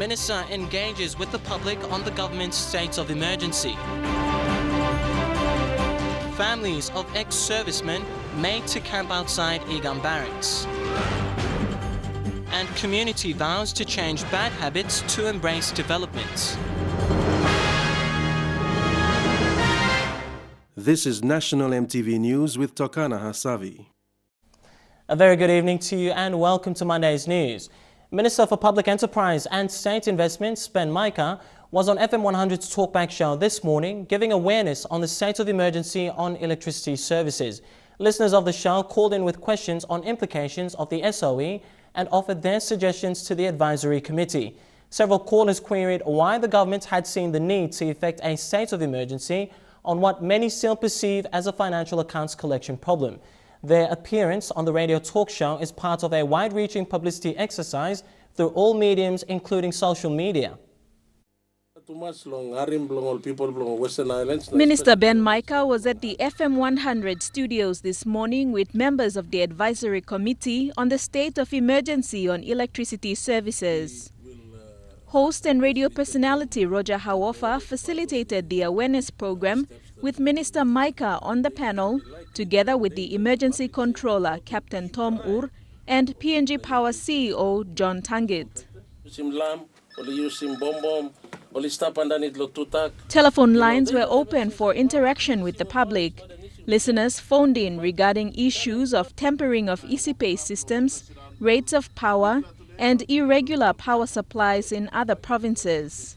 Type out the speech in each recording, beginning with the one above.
Minister engages with the public on the government's state of emergency. Families of ex-servicemen made to camp outside Igam Barracks. And community vows to change bad habits to embrace development. This is National EMTV News with Tokana Hasavi. A very good evening to you and welcome to Monday's news. Minister for Public Enterprise and State Investments, Micah, was on FM 100's Talkback show this morning, giving awareness on the state of emergency on electricity services. Listeners of the show called in with questions on implications of the SOE and offered their suggestions to the advisory committee. Several callers queried why the government had seen the need to effect a state of emergency on what many still perceive as a financial accounts collection problem. Their appearance on the radio talk show is part of a wide-reaching publicity exercise through all mediums, including social media. Minister Micah was at the FM 100 studios this morning with members of the advisory committee on the state of emergency on electricity services. Host and radio personality Roger Hawofa facilitated the awareness program with Minister Micah on the panel, together with the emergency controller Captain Tom Ur and PNG Power CEO John Tangit. Telephone lines were open for interaction with the public. Listeners phoned in regarding issues of tempering of ECPay systems, rates of power, and irregular power supplies in other provinces.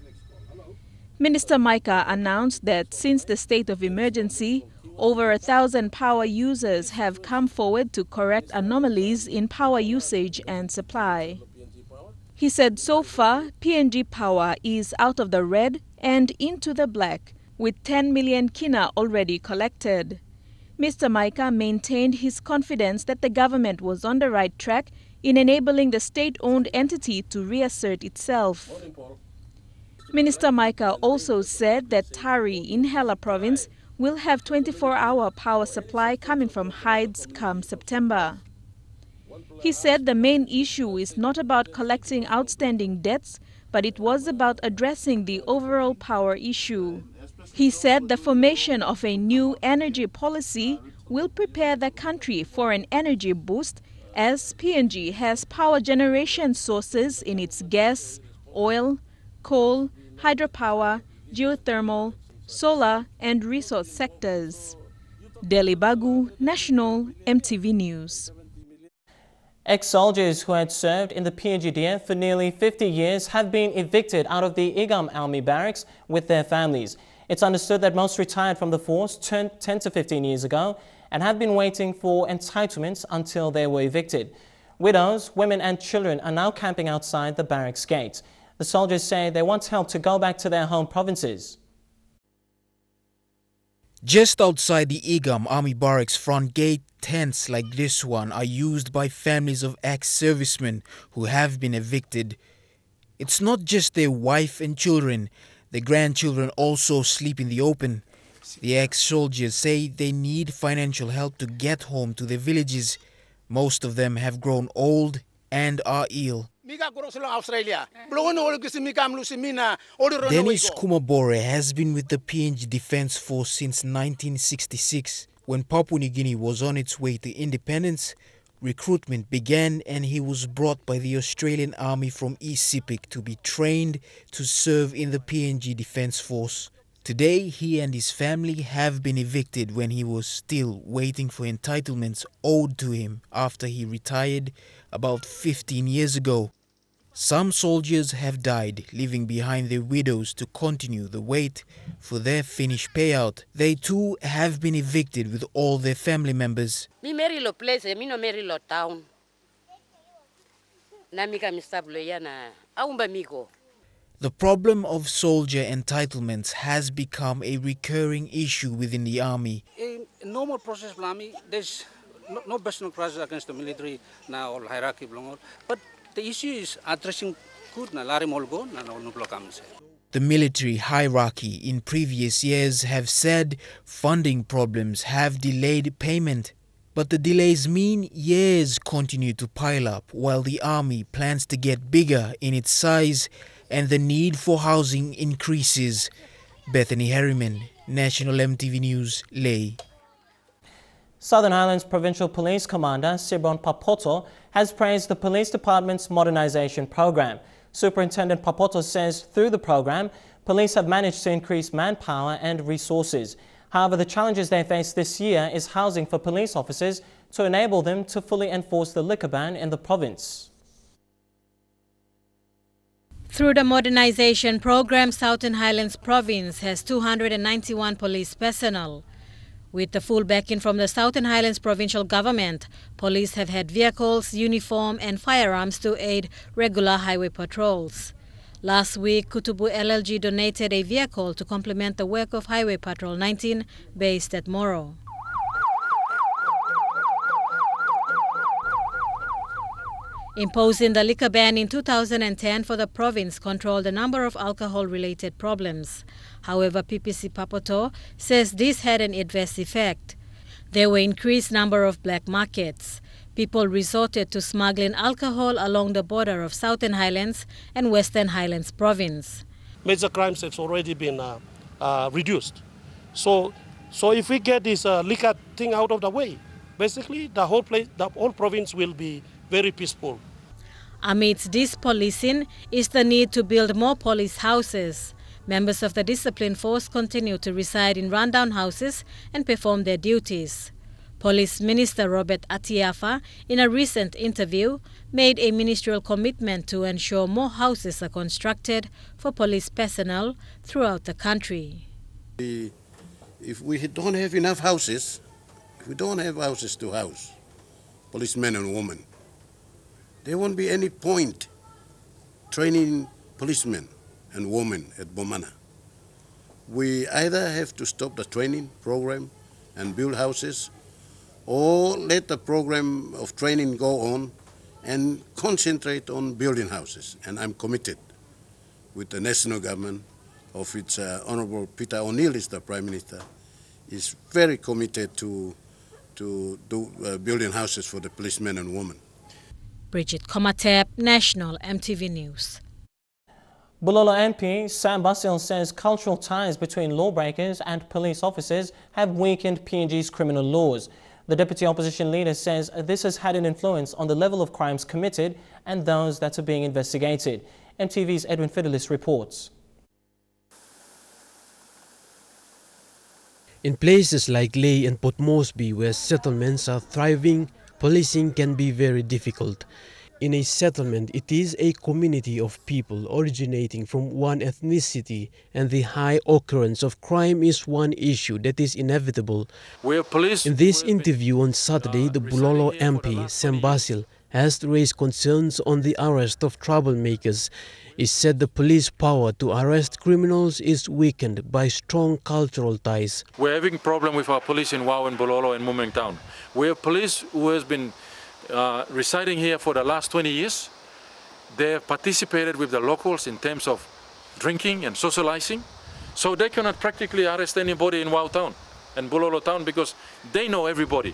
Minister Micah announced that since the state of emergency, over 1,000 power users have come forward to correct anomalies in power usage and supply. He said so far, PNG Power is out of the red and into the black, with 10 million kina already collected. Mr. Micah maintained his confidence that the government was on the right track in enabling the state-owned entity to reassert itself. Minister Micah also said that Tari in Hela province will have 24-hour power supply coming from Hides come September. He said the main issue is not about collecting outstanding debts, but it was about addressing the overall power issue. He said the formation of a new energy policy will prepare the country for an energy boost, as PNG has power generation sources in its gas, oil, coal, hydropower, geothermal, solar and resource sectors. Delhi Bagu, National EMTV News. Ex-soldiers who had served in the PNGDF for nearly 50 years have been evicted out of the Igam Army Barracks with their families. It's understood that most retired from the force 10 to 15 years ago and have been waiting for entitlements until they were evicted. Widows, women and children are now camping outside the barracks gate. The soldiers say they want help to go back to their home provinces. Just outside the Igam Army Barracks front gate, tents like this one are used by families of ex-servicemen who have been evicted. It's not just their wife and children, the grandchildren also sleep in the open. The ex-soldiers say they need financial help to get home to their villages. Most of them have grown old and are ill. Dennis Kumabore has been with the PNG Defence Force since 1966. When Papua New Guinea was on its way to independence, recruitment began and he was brought by the Australian Army from East Sepik to be trained to serve in the PNG Defence Force. Today, he and his family have been evicted when he was still waiting for entitlements owed to him after he retired about 15 years ago. Some soldiers have died, leaving behind their widows to continue the wait for their finished payout. They too have been evicted with all their family members. The problem of soldier entitlements has become a recurring issue within the army. In normal process, there's no personal crisis against the military now or hierarchy, but the issue is addressing good. The military hierarchy in previous years have said funding problems have delayed payment. But the delays mean years continue to pile up while the army plans to get bigger in its size and the need for housing increases. Bethany Harriman, National EMTV News, Leh. Southern Highlands Provincial Police Commander Sibron Papoto has praised the police department's modernization program. Superintendent Papoto says through the program, police have managed to increase manpower and resources. However, the challenges they face this year is housing for police officers to enable them to fully enforce the liquor ban in the province. Through the modernization program, Southern Highlands Province has 291 police personnel. With the full backing from the Southern Highlands Provincial Government, police have had vehicles, uniform and firearms to aid regular highway patrols. Last week, Kutubu LLG donated a vehicle to complement the work of Highway Patrol 19 based at Moro. Imposing the liquor ban in 2010 for the province controlled a number of alcohol-related problems. However, PPC Papoto says this had an adverse effect. There were increased number of black markets. People resorted to smuggling alcohol along the border of Southern Highlands and Western Highlands Province. Major crimes have already been reduced. So if we get this liquor thing out of the way, basically the whole province will be very peaceful. Amidst this policing is the need to build more police houses. Members of the discipline force continue to reside in rundown houses and perform their duties. Police Minister Robert Atiafa, in a recent interview, made a ministerial commitment to ensure more houses are constructed for police personnel throughout the country. If we don't have enough houses, if we don't have houses to house policemen and women, there won't be any point training policemen and women at Bomana. We either have to stop the training program and build houses, or let the program of training go on and concentrate on building houses. And I'm committed with the national government of its Honorable Peter O'Neill is the Prime Minister, is very committed to building houses for the policemen and women. Bridget Komatep, National EMTV News. Bulolo MP Sam Basil says cultural ties between lawbreakers and police officers have weakened PNG's criminal laws. The deputy opposition leader says this has had an influence on the level of crimes committed and those that are being investigated. MTV's Edwin Fidelis reports. In places like Leh and Port Moresby, where settlements are thriving, policing can be very difficult. In a settlement, it is a community of people originating from one ethnicity, and the high occurrence of crime is one issue that is inevitable. In this interview on Saturday, the Bulolo MP, Sam Basil, has raised concerns on the arrest of troublemakers. He said the police power to arrest criminals is weakened by strong cultural ties. We're having a problem with our police in Wau and Bulolo and Mumeng Town. We have police who has been residing here for the last 20 years. They have participated with the locals in terms of drinking and socializing. So they cannot practically arrest anybody in Wau Town and Bulolo Town because they know everybody.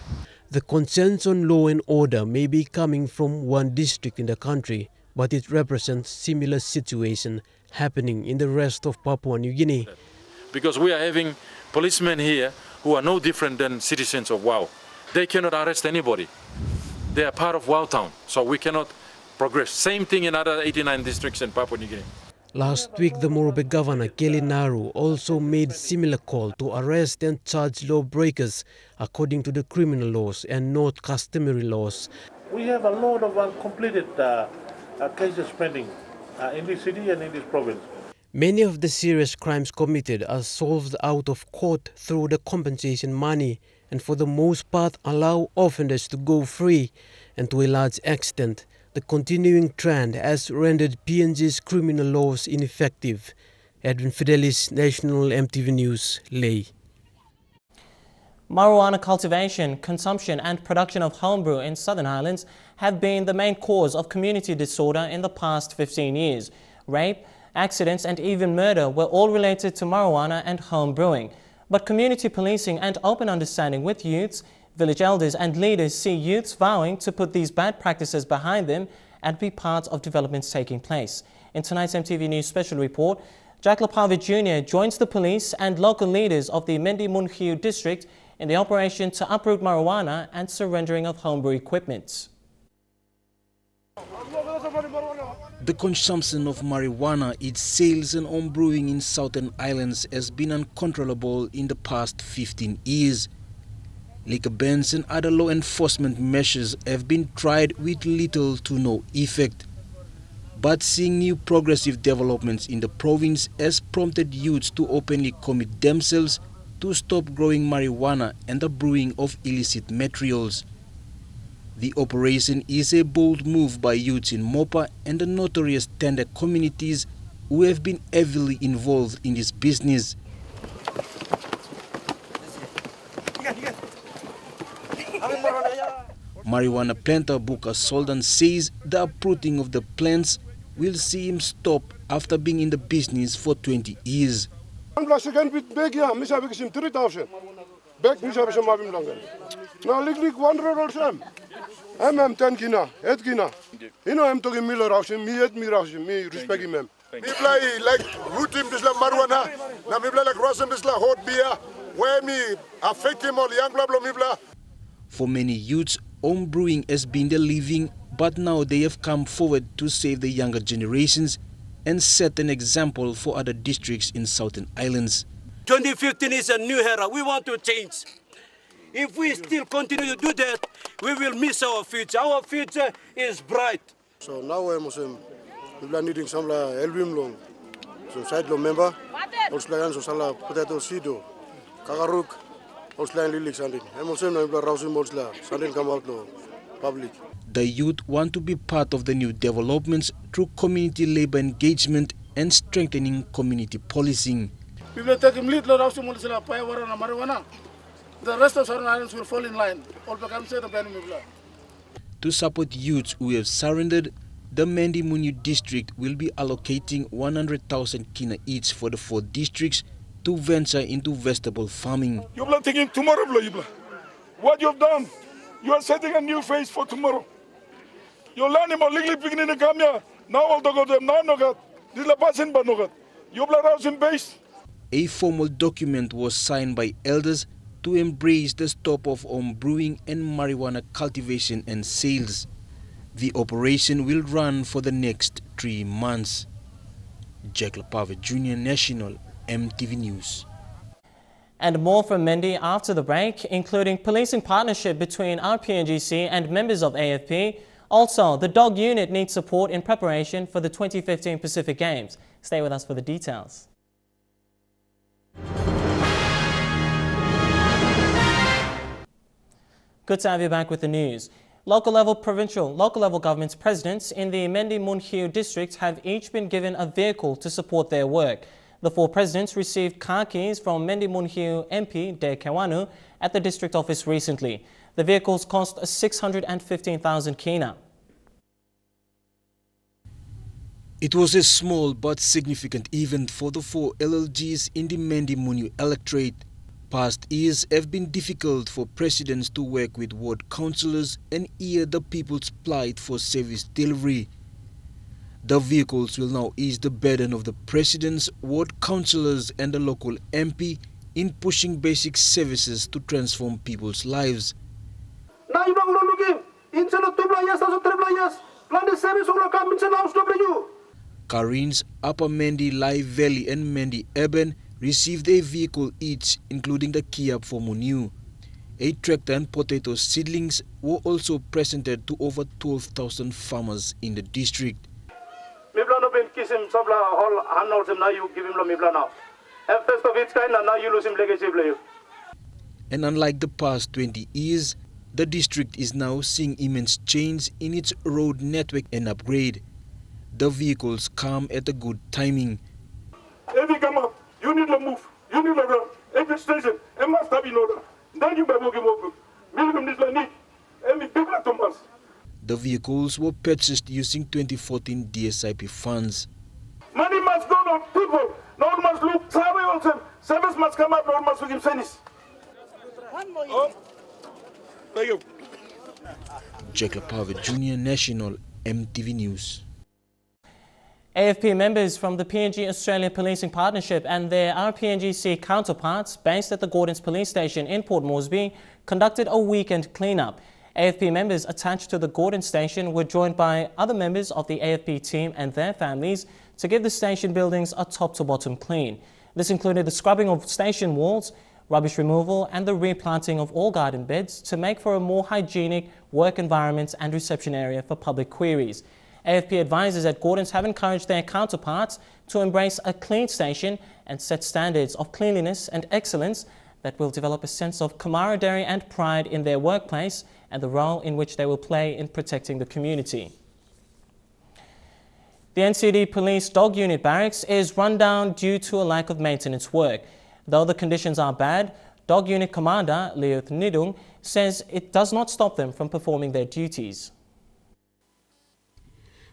The concerns on law and order may be coming from one district in the country, but it represents similar situation happening in the rest of Papua New Guinea. Because we are having policemen here who are no different than citizens of Wau. They cannot arrest anybody. They are part of Wau Town, so we cannot progress. Same thing in other 89 districts in Papua New Guinea. Last week, the Morobe Governor, Kelly Naru, also made similar call to arrest and charge lawbreakers according to the criminal laws and not customary laws. We have a lot of uncompleted cases pending in this city and in this province. Many of the serious crimes committed are solved out of court through the compensation money, and for the most part allow offenders to go free, and to a large extent the continuing trend has rendered PNG's criminal laws ineffective. Edwin Fidelis, National EMTV News, Leh. Marijuana cultivation, consumption and production of homebrew in Southern Highlands have been the main cause of community disorder in the past 15 years. Rape, accidents and even murder were all related to marijuana and home brewing. But community policing and open understanding with youths Village elders and leaders see youths vowing to put these bad practices behind them and be part of developments taking place. In tonight's MTV News special report, Jack Lapave Jr. joins the police and local leaders of the mendi-munihu district in the operation to uproot marijuana and surrendering of homebrew equipment. The consumption of marijuana, its sales and homebrewing in Southern Islands has been uncontrollable in the past 15 years. Liquor bans and other law enforcement measures have been tried with little to no effect. But seeing new progressive developments in the province has prompted youths to openly commit themselves to stop growing marijuana and the brewing of illicit materials. The operation is a bold move by youths in Mopa and the notorious tender communities who have been heavily involved in this business. Marijuana planter Buka Soldan says the uprooting of the plants will see him stop after being in the business for 20 years. For many youths, home brewing has been their living, but now they have come forward to save the younger generations and set an example for other districts in Southern Islands. 2015 is a new era. We want to change. If we still continue to do that, we will miss our future. Our future is bright. So now we're needing some album long. So side lo member, also so sala potato seedo, kagaruk, also lilik sandin. I'm also no browsing mostla sandin come out lo public. The youth want to be part of the new developments through community labor engagement and strengthening community policing. People take him lead browsing mostla pay warana marijuana. The rest of Southern Islands will fall in line. All become set of enemy. To support youths who have surrendered, the mendi-munihu district will be allocating 100,000 kina each for the 4 districts to venture into vegetable farming. You're not thinking tomorrow, what you've done, you are setting a new phase for tomorrow. You're learning about legally beginning to come here. Now all the them now no got. This la passing but no got. You're housing base. A formal document was signed by elders to embrace the stop of home brewing and marijuana cultivation and sales. The operation will run for the next 3 months. Jack Lapave Jr. National MTV News. And more from Mendi after the break, including policing partnership between RPNGC and members of AFP. Also, the dog unit needs support in preparation for the 2015 Pacific Games. Stay with us for the details. Good to have you back with the news. Local level governments presidents in the mendi-munihu district have each been given a vehicle to support their work. The 4 presidents received car keys from mendi-munihu MP De Kewanu at the district office recently. The vehicles cost 615,000 kina. It was a small but significant event for the 4 LLGs in the mendi-munihu electorate. Past years have been difficult for presidents to work with ward councillors and hear the people's plight for service delivery. The vehicles will now ease the burden of the presidents, ward councillors and the local MP in pushing basic services to transform people's lives. Now you don't look in. Instead of 2 years, 3 years, plan the service will come in house W. Karins, Upper Mendi, Lai Valley and Mendi Urban received a vehicle each, including the Kiab for Muniu. A tractor and potato seedlings were also presented to over 12,000 farmers in the district. And unlike the past 20 years, the district is now seeing immense change in its road network and upgrade. The vehicles come at a good timing. If you come up, you need to move. You need to run. Every station, it must have in order. Then you better move. The vehicles were purchased using 2014 DSIP funds. Money must go to people. No one must look. Service must come up. No one must look in finish. Thank you. Jacob Harvard Jr., National EMTV News. AFP members from the PNG Australia Policing Partnership and their RPNGC counterparts based at the Gordons Police Station in Port Moresby conducted a weekend clean-up. AFP members attached to the Gordon Station were joined by other members of the AFP team and their families to give the station buildings a top-to-bottom clean. This included the scrubbing of station walls, rubbish removal and the replanting of all garden beds to make for a more hygienic work environment and reception area for public queries. AFP advisors at Gordon's have encouraged their counterparts to embrace a clean station and set standards of cleanliness and excellence that will develop a sense of camaraderie and pride in their workplace and the role in which they will play in protecting the community. The NCD Police Dog Unit Barracks is run down due to a lack of maintenance work. Though the conditions are bad, Dog Unit Commander Leoth Nidung says it does not stop them from performing their duties.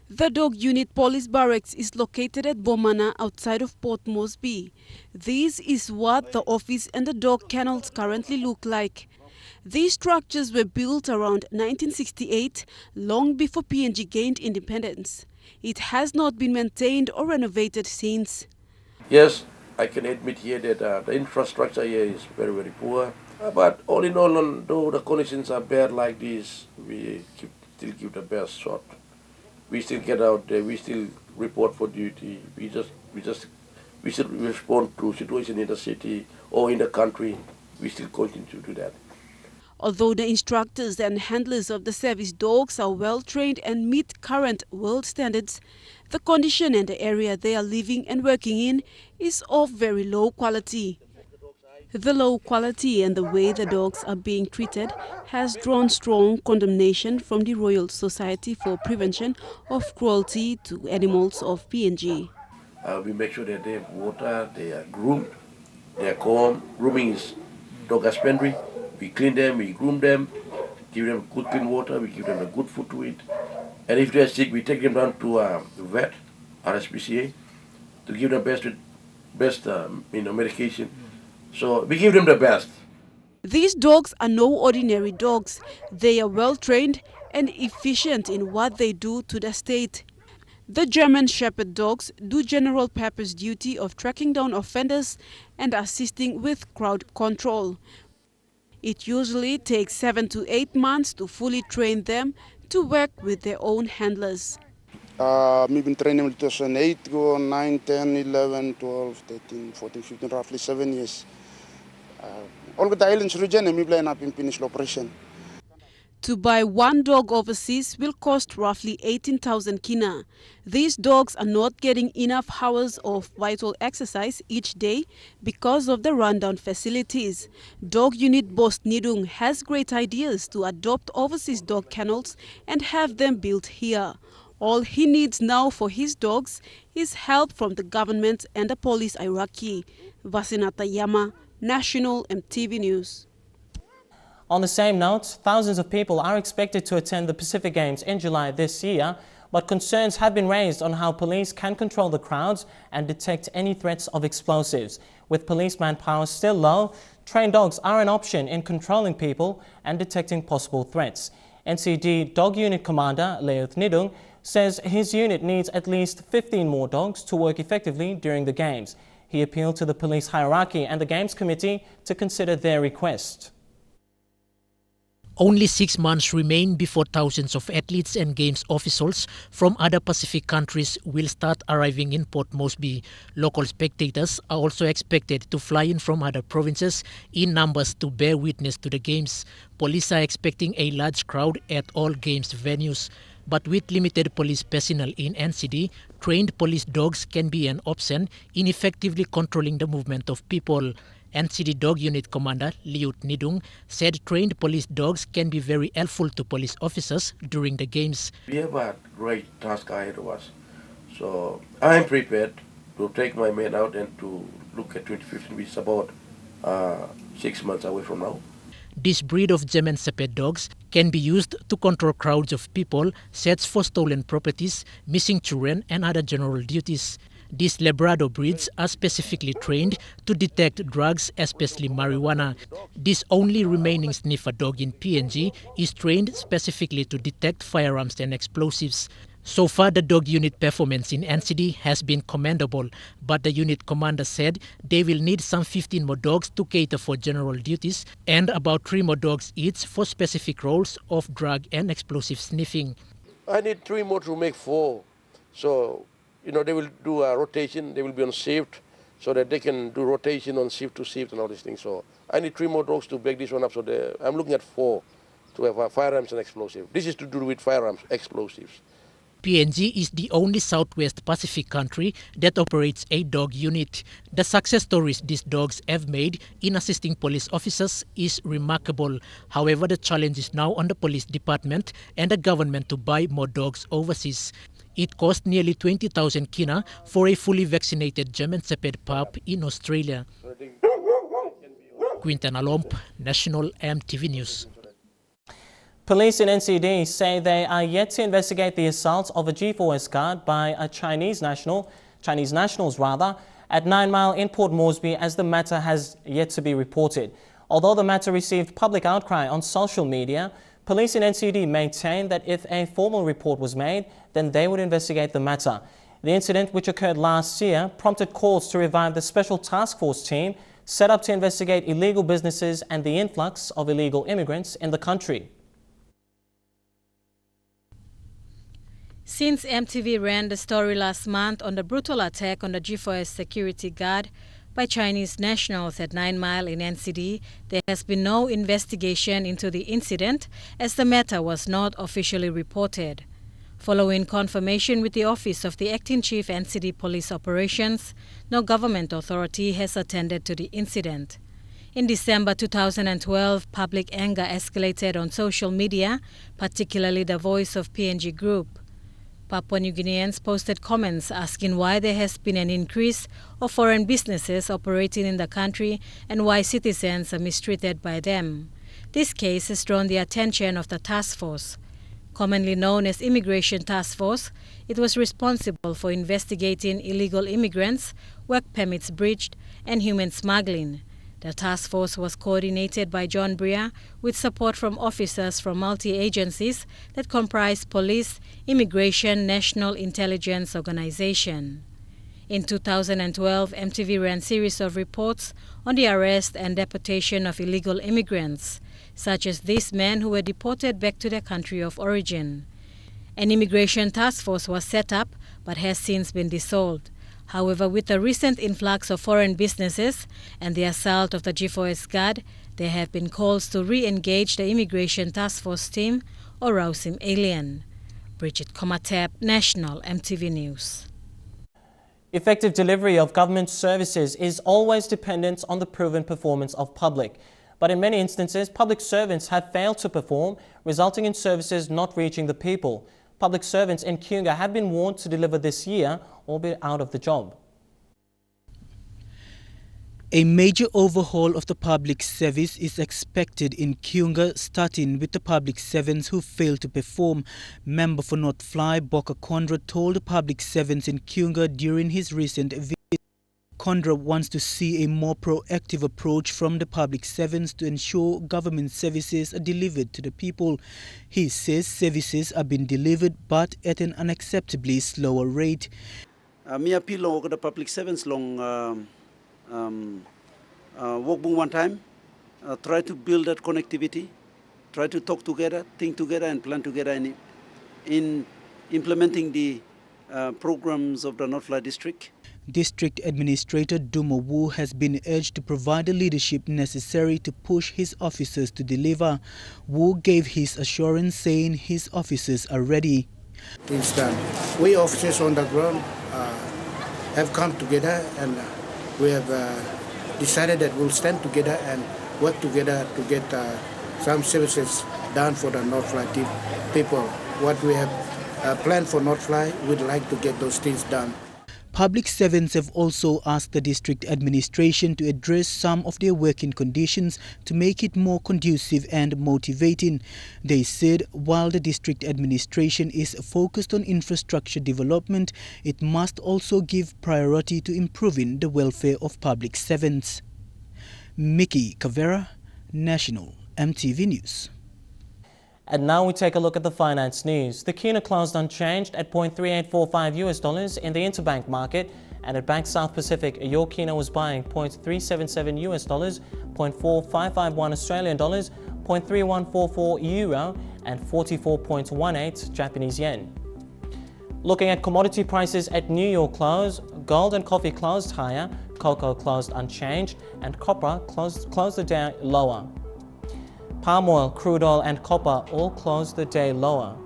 The Dog Unit Police Barracks is located at Bomana outside of Port Moresby. This is what the office and the dog kennels currently look like. These structures were built around 1968, long before PNG gained independence. It has not been maintained or renovated since. Yes, I can admit here that the infrastructure here is very, very poor. But all in all, though the conditions are bad like this, we still give the best shot. We still get out there, we still report for duty, we still respond to situation in the city or in the country, we still continue to do that. Although the instructors and handlers of the service dogs are well trained and meet current world standards, the condition and the area they are living and working in is of very low quality. The low quality and the way the dogs are being treated has drawn strong condemnation from the Royal Society for Prevention of Cruelty to Animals of PNG. We make sure that they have water, they are groomed, they are calm. Grooming is dog husbandry. We clean them, we groom them, give them good clean water, we give them a good food to eat. And if they are sick, we take them down to the vet, RSPCA, to give them best medication. So we give them the best. These dogs are no ordinary dogs. They are well trained and efficient in what they do to the state. The German Shepherd dogs do general purpose duty of tracking down offenders and assisting with crowd control. It usually takes 7 to 8 months to fully train them to work with their own handlers. We've been training in 2008, 9, 10, 11, 12, 13, 14, 15, roughly 7 years. All the islands region and we plan up in finished operation. To buy one dog overseas will cost roughly 18,000 kina. These dogs are not getting enough hours of vital exercise each day because of the rundown facilities. Dog Unit Boss Nidung has great ideas to adopt overseas dog kennels and have them built here. All he needs now for his dogs is help from the government and the police hierarchy. Vasinata Yama, National EMTV News. On the same note, thousands of people are expected to attend the Pacific Games in July this year, but concerns have been raised on how police can control the crowds and detect any threats of explosives. With police manpower still low, trained dogs are an option in controlling people and detecting possible threats. NCD Dog Unit Commander Leoth Nidung says his unit needs at least 15 more dogs to work effectively during the Games. He appealed to the police hierarchy and the Games Committee to consider their request. Only 6 months remain before thousands of athletes and Games officials from other Pacific countries will start arriving in Port Moresby. Local spectators are also expected to fly in from other provinces in numbers to bear witness to the Games. Police are expecting a large crowd at all Games venues. But with limited police personnel in NCD, trained police dogs can be an option in effectively controlling the movement of people. NCD Dog Unit Commander Leoth Nidung said trained police dogs can be very helpful to police officers during the Games. We have a great task ahead of us. So I am prepared to take my men out and to look at 2015, which is about 6 months away from now. This breed of German Shepherd dogs can be used to control crowds of people, search for stolen properties, missing children and other general duties. These Labrador breeds are specifically trained to detect drugs, especially marijuana. This only remaining sniffer dog in PNG is trained specifically to detect firearms and explosives. So far, the dog unit performance in NCD has been commendable, but the unit commander said they will need some 15 more dogs to cater for general duties and about 3 more dogs each for specific roles of drug and explosive sniffing. I need 3 more to make 4. So, they will do a rotation, they will be on shift, so that they can do rotation on shift to shift and all these things. So I need 3 more dogs to back this one up. So I'm looking at 4 to have firearms and explosives. This is to do with firearms, explosives. PNG is the only Southwest Pacific country that operates a dog unit. The success stories these dogs have made in assisting police officers is remarkable. However, the challenge is now on the police department and the government to buy more dogs overseas. It cost nearly 20,000 kina for a fully vaccinated German Shepherd pup in Australia. Quinton Alomp, National EMTV News. Police in NCD say they are yet to investigate the assault of a G4S guard by a Chinese nationals at 9 Mile in Port Moresby, as the matter has yet to be reported. Although the matter received public outcry on social media, police in NCD maintain that if a formal report was made, then they would investigate the matter. The incident, which occurred last year, prompted calls to revive the Special Task Force team set up to investigate illegal businesses and the influx of illegal immigrants in the country. Since EMTV ran the story last month on the brutal attack on the G4S security guard by Chinese nationals at 9 Mile in NCD, there has been no investigation into the incident, as the matter was not officially reported. Following confirmation with the Office of the Acting Chief NCD Police Operations, no government authority has attended to the incident. In December 2012, public anger escalated on social media, particularly the Voice of PNG group. Papua New Guineans posted comments asking why there has been an increase of foreign businesses operating in the country and why citizens are mistreated by them. This case has drawn the attention of the task force. Commonly known as Immigration Task Force, it was responsible for investigating illegal immigrants, work permits breached, and human smuggling. The task force was coordinated by John Bria with support from officers from multi-agencies that comprise police, immigration, national intelligence organization. In 2012, EMTV ran a series of reports on the arrest and deportation of illegal immigrants, such as these men who were deported back to their country of origin. An immigration task force was set up but has since been dissolved. However, with the recent influx of foreign businesses and the assault of the G4S guard, there have been calls to re-engage the Immigration Task Force team or rouse him alien. Bridget Komatep, National EMTV News. Effective delivery of government services is always dependent on the proven performance of public. But in many instances, public servants have failed to perform, resulting in services not reaching the people. Public servants in Kiunga have been warned to deliver this year or be out of the job. A major overhaul of the public service is expected in Kiunga, starting with the public servants who failed to perform. Member for North Fly, Boka Kondra, told the public servants in Kiunga during his recent visit. Kondra wants to see a more proactive approach from the public servants to ensure government services are delivered to the people. He says services are being delivered but at an unacceptably slower rate. Me appeal long the public servants long work one time, try to build that connectivity, try to talk together, think together and plan together in implementing the programs of the North Fly district. District Administrator Dumo Wu has been urged to provide the leadership necessary to push his officers to deliver. Wu gave his assurance, saying his officers are ready. It's done. We officers on the ground have come together and we have decided that we'll stand together and work together to get some services done for the North Fly people. What we have planned for North Fly, we'd like to get those things done. Public servants have also asked the district administration to address some of their working conditions to make it more conducive and motivating. They said while the district administration is focused on infrastructure development, it must also give priority to improving the welfare of public servants. Mickey Cavera, National EMTV News. And now we take a look at the finance news. The kina closed unchanged at $0.3845 in the interbank market, and at Bank South Pacific, your kina was buying $0.377 $0.4551 Australian dollars, €0.3144 euro, and 44.18 Japanese yen. Looking at commodity prices at New York close, gold and coffee closed higher, cocoa closed unchanged, and copper closed the day lower. Palm oil, crude oil and copper all closed the day lower.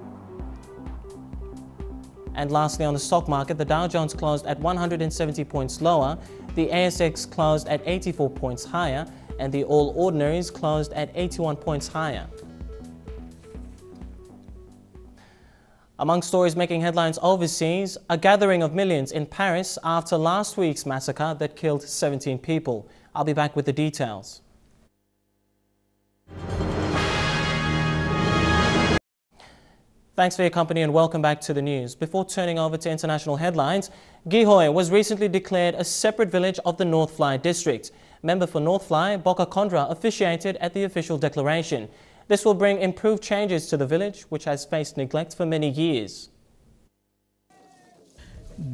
And lastly, on the stock market, the Dow Jones closed at 170 points lower, the ASX closed at 84 points higher, and the All Ordinaries closed at 81 points higher. Among stories making headlines overseas, a gathering of millions in Paris after last week's massacre that killed 17 people. I'll be back with the details. Thanks for your company and welcome back to the news. Before turning over to international headlines, Gihoy was recently declared a separate village of the North Fly district. Member for North Fly, Boka Kondra, officiated at the official declaration. This will bring improved changes to the village, which has faced neglect for many years.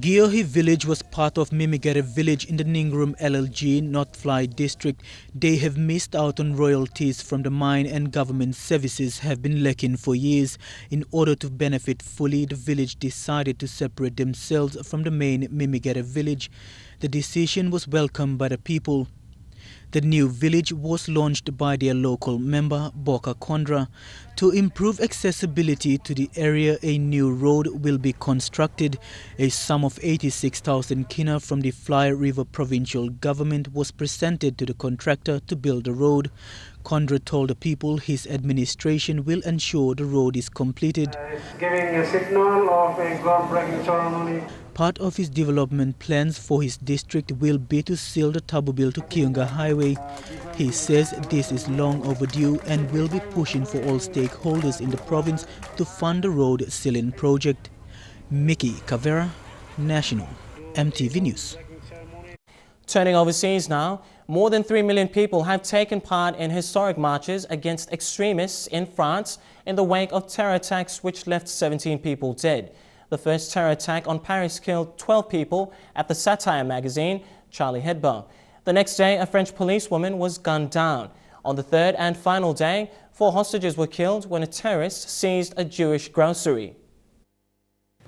Gihoy village was part of Mimigere village in the Ningrum LLG North Fly district. They have missed out on royalties from the mine and government services have been lacking for years. In order to benefit fully, the village decided to separate themselves from the main Mimigere village. The decision was welcomed by the people. The new village was launched by their local member, Boka Kondra. To improve accessibility to the area, a new road will be constructed. A sum of 86,000 kina from the Fly River provincial government was presented to the contractor to build the road. Kondra told the people his administration will ensure the road is completed. Giving a signal of a groundbreaking ceremony. Part of his development plans for his district will be to seal the Tabubil to Kiunga Highway. He says this is long overdue and will be pushing for all stakeholders in the province to fund the road sealing project. Mickey Cavera, National EMTV News. Turning overseas now, more than 3 million people have taken part in historic marches against extremists in France in the wake of terror attacks which left 17 people dead. The first terror attack on Paris killed 12 people at the satire magazine Charlie Hebdo. The next day, a French policewoman was gunned down. On the third and final day, 4 hostages were killed when a terrorist seized a Jewish grocery.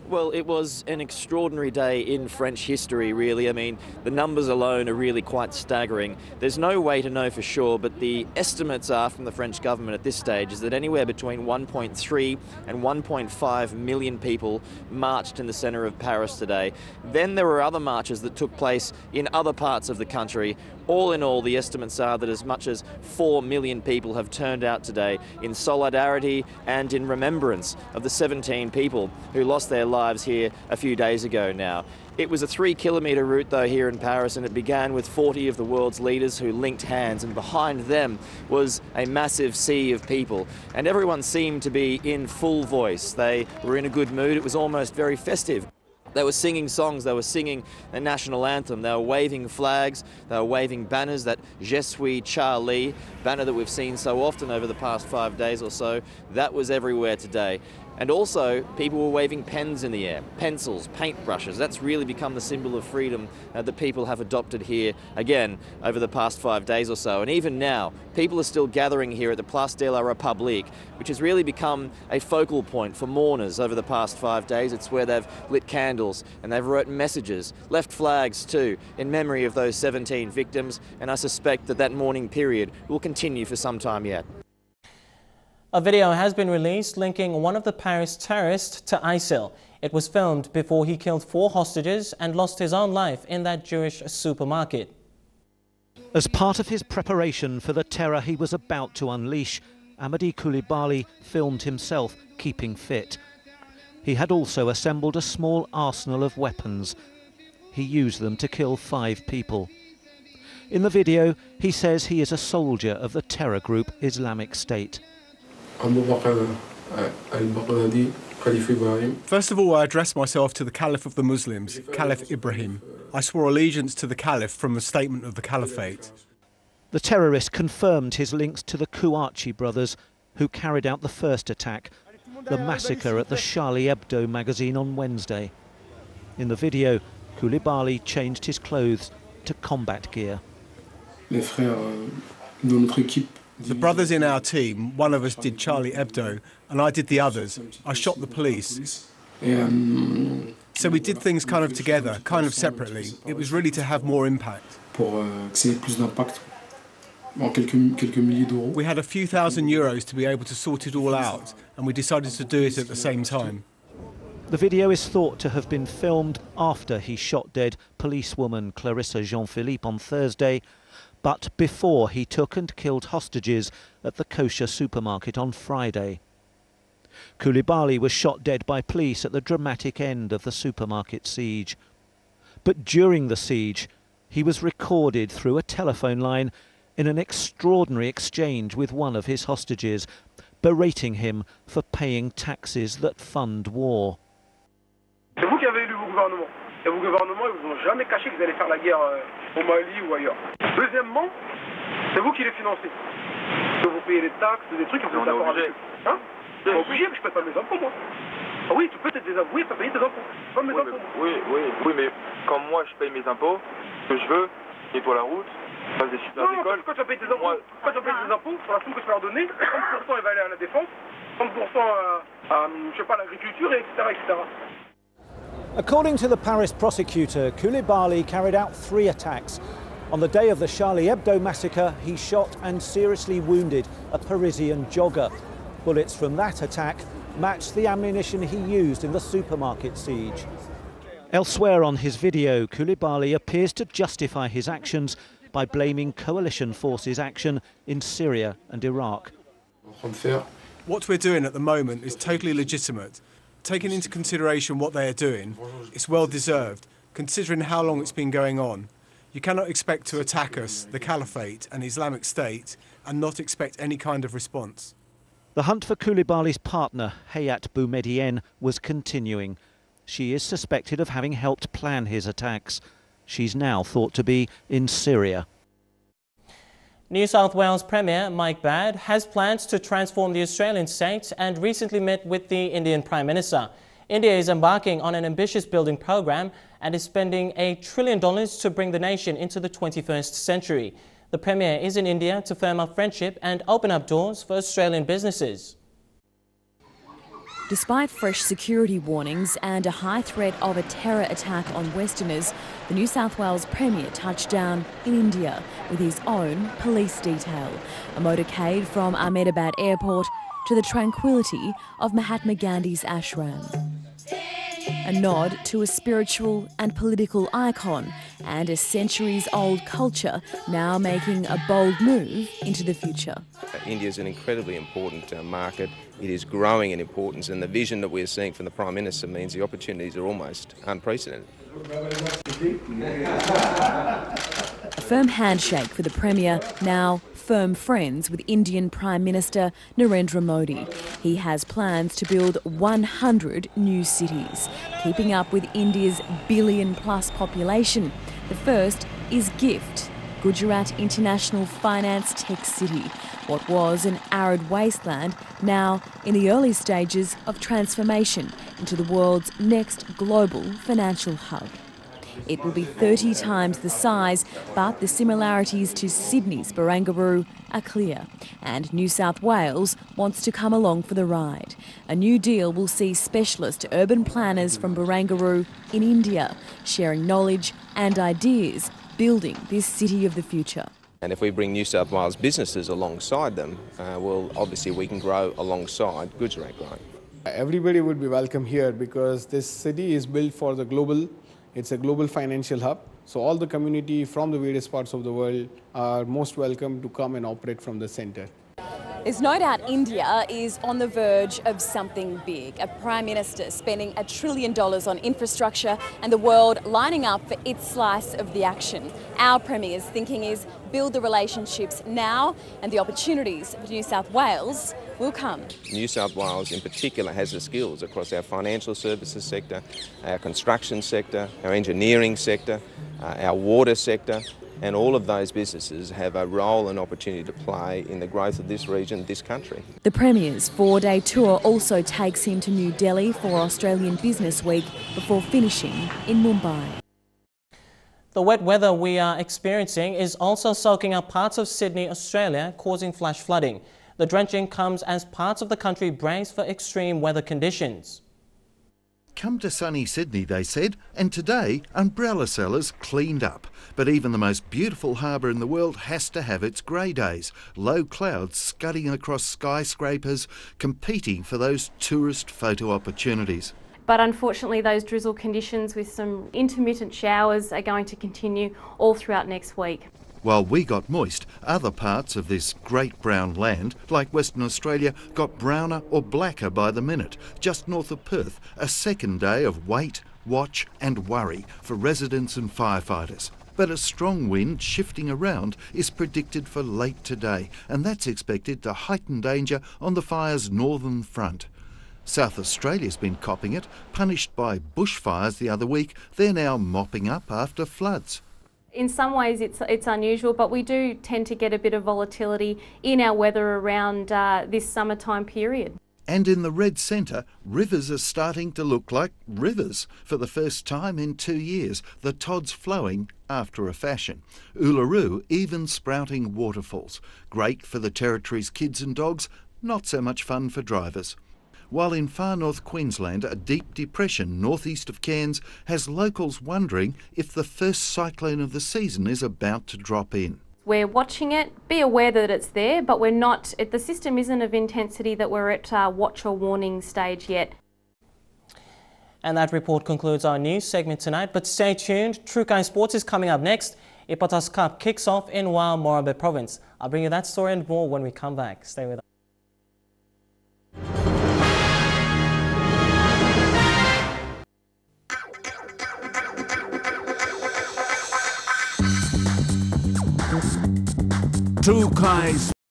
Well, it was an extraordinary day in French history, really. I mean, the numbers alone are really quite staggering. There's no way to know for sure, but the estimates are from the French government at this stage is that anywhere between 1.3 and 1.5 million people marched in the centre of Paris today. Then there were other marches that took place in other parts of the country. All in all, the estimates are that as much as 4 million people have turned out today in solidarity and in remembrance of the 17 people who lost their lives here a few days ago now. It was a 3-kilometre route though here in Paris, and it began with 40 of the world's leaders who linked hands, and behind them was a massive sea of people, and everyone seemed to be in full voice. They were in a good mood. It was almost very festive. They were singing songs, they were singing the national anthem, they were waving flags, they were waving banners, that Je suis Charlie banner that we've seen so often over the past 5 days or so. That was everywhere today. And also, people were waving pens in the air, pencils, paintbrushes. That's really become the symbol of freedom that people have adopted here, again, over the past 5 days or so. And even now, people are still gathering here at the Place de la République, which has really become a focal point for mourners over the past 5 days. It's where they've lit candles and they've written messages, left flags too, in memory of those 17 victims. And I suspect that that mourning period will continue for some time yet. A video has been released linking one of the Paris terrorists to ISIL. It was filmed before he killed 4 hostages and lost his own life in that Jewish supermarket. As part of his preparation for the terror he was about to unleash, Amadi Koulibaly filmed himself keeping fit. He had also assembled a small arsenal of weapons. he used them to kill 5 people. In the video, he says he is a soldier of the terror group Islamic State. First of all, I addressed myself to the Caliph of the Muslims, Caliph Ibrahim. I swore allegiance to the Caliph from the statement of the Caliphate. The terrorist confirmed his links to the Kouachi brothers, who carried out the first attack, the massacre at the Charlie Hebdo magazine on Wednesday. In the video, Koulibaly changed his clothes to combat gear. The brothers in our team, one of us did Charlie Hebdo and I did the others. I shot the police. So we did things kind of together, kind of separately. It was really to have more impact. We had a few €1,000 to be able to sort it all out, and we decided to do it at the same time. The video is thought to have been filmed after he shot dead policewoman Clarissa Jean-Philippe on Thursday, but before he took and killed hostages at the kosher supermarket on Friday. Koulibaly was shot dead by police at the dramatic end of the supermarket siege. But during the siege, he was recorded through a telephone line in an extraordinary exchange with one of his hostages, berating him for paying taxes that fund war. C'est vous qui avez élu vos gouvernements. Et vos gouvernements, ils vous ont jamais caché que vous allez faire la guerre au Mali ou ailleurs. Deuxièmement, c'est vous qui les financez. Que vous payez des taxes, des trucs, et vous êtes d'accord avec eux. Hein? Je suis obligé, mais je ne paye pas mes impôts, moi. Ah oui, tu peux te désavouer, pas payer tes impôts. Pas mes impôts. Oui, mais quand moi je paye mes impôts, ce que je veux, nettoie la route, fasse des super écoles. Quand tu vas payer tes impôts, quand tu vas payer tes impôts, sur la somme que tu vas leur donner, 30% il va aller à la défense, 30% à je sais pas, l'agriculture, etc., etc. According to the Paris prosecutor, Koulibaly carried out 3 attacks. On the day of the Charlie Hebdo massacre, he shot and seriously wounded a Parisian jogger. Bullets from that attack matched the ammunition he used in the supermarket siege. Elsewhere on his video, Koulibaly appears to justify his actions by blaming coalition forces' action in Syria and Iraq. What we're doing at the moment is totally legitimate. Taking into consideration what they are doing, it's well deserved, considering how long it's been going on. You cannot expect to attack us, the Caliphate and Islamic State, and not expect any kind of response. The hunt for Koulibaly's partner, Hayat Boumediene, was continuing. She is suspected of having helped plan his attacks. She's now thought to be in Syria. New South Wales Premier Micah has plans to transform the Australian state and recently met with the Indian Prime Minister. India is embarking on an ambitious building program and is spending $1 trillion to bring the nation into the 21st century. The Premier is in India to firm up friendship and open up doors for Australian businesses. Despite fresh security warnings and a high threat of a terror attack on Westerners, the New South Wales Premier touched down in India with his own police detail, a motorcade from Ahmedabad Airport to the tranquility of Mahatma Gandhi's ashram. A nod to a spiritual and political icon and a centuries-old culture now making a bold move into the future. India is an incredibly important market. It is growing in importance, and the vision that we're seeing from the Prime Minister means the opportunities are almost unprecedented. A firm handshake for the Premier, now firm friends with Indian Prime Minister Narendra Modi. He has plans to build 100 new cities, keeping up with India's billion-plus population. The first is GIFT, Gujarat International Finance Tech City, what was an arid wasteland, now in the early stages of transformation into the world's next global financial hub. It will be 30 times the size, but the similarities to Sydney's Barangaroo are clear, and New South Wales wants to come along for the ride. A new deal will see specialist urban planners from Barangaroo in India sharing knowledge and ideas, building this city of the future. And if we bring New South Wales businesses alongside them, well, obviously we can grow alongside Gujarat growing. Everybody would be welcome here because this city is built for the global. It's a global financial hub. So all the community from the various parts of the world are most welcome to come and operate from the center. There's no doubt India is on the verge of something big. A Prime Minister spending $1 trillion on infrastructure and the world lining up for its slice of the action. Our Premier's thinking is build the relationships now and the opportunities for New South Wales will come. New South Wales in particular has the skills across our financial services sector, our construction sector, our engineering sector, our water sector, and all of those businesses have a role and opportunity to play in the growth of this region, this country. The Premier's 4-day tour also takes him to New Delhi for Australian Business Week before finishing in Mumbai. The wet weather we are experiencing is also soaking up parts of Sydney, Australia, causing flash flooding. The drenching comes as parts of the country brace for extreme weather conditions. Come to sunny Sydney, they said, and today umbrella sellers cleaned up. But even the most beautiful harbour in the world has to have its grey days. Low clouds scudding across skyscrapers, competing for those tourist photo opportunities. But unfortunately, those drizzle conditions with some intermittent showers are going to continue all throughout next week. While we got moist, other parts of this great brown land, like Western Australia, got browner or blacker by the minute. Just north of Perth, a second day of wait, watch and worry for residents and firefighters. But a strong wind shifting around is predicted for late today, and that's expected to heighten danger on the fire's northern front. South Australia's been copping it. Punished by bushfires the other week, they're now mopping up after floods. In some ways it's unusual, but we do tend to get a bit of volatility in our weather around this summertime period. And in the red centre, rivers are starting to look like rivers for the first time in 2 years, the Todd's flowing after a fashion. Uluru even sprouting waterfalls. Great for the territory's kids and dogs, not so much fun for drivers. While in far north Queensland, a deep depression northeast of Cairns has locals wondering if the first cyclone of the season is about to drop in. We're watching it, be aware that it's there, but we're not, the system isn't of intensity that we're at watch or warning stage yet. And that report concludes our news segment tonight, but stay tuned. True Kind Sports is coming up next. Ipatas Cup kicks off in Morabe Province. I'll bring you that story and more when we come back. Stay with us. True Kind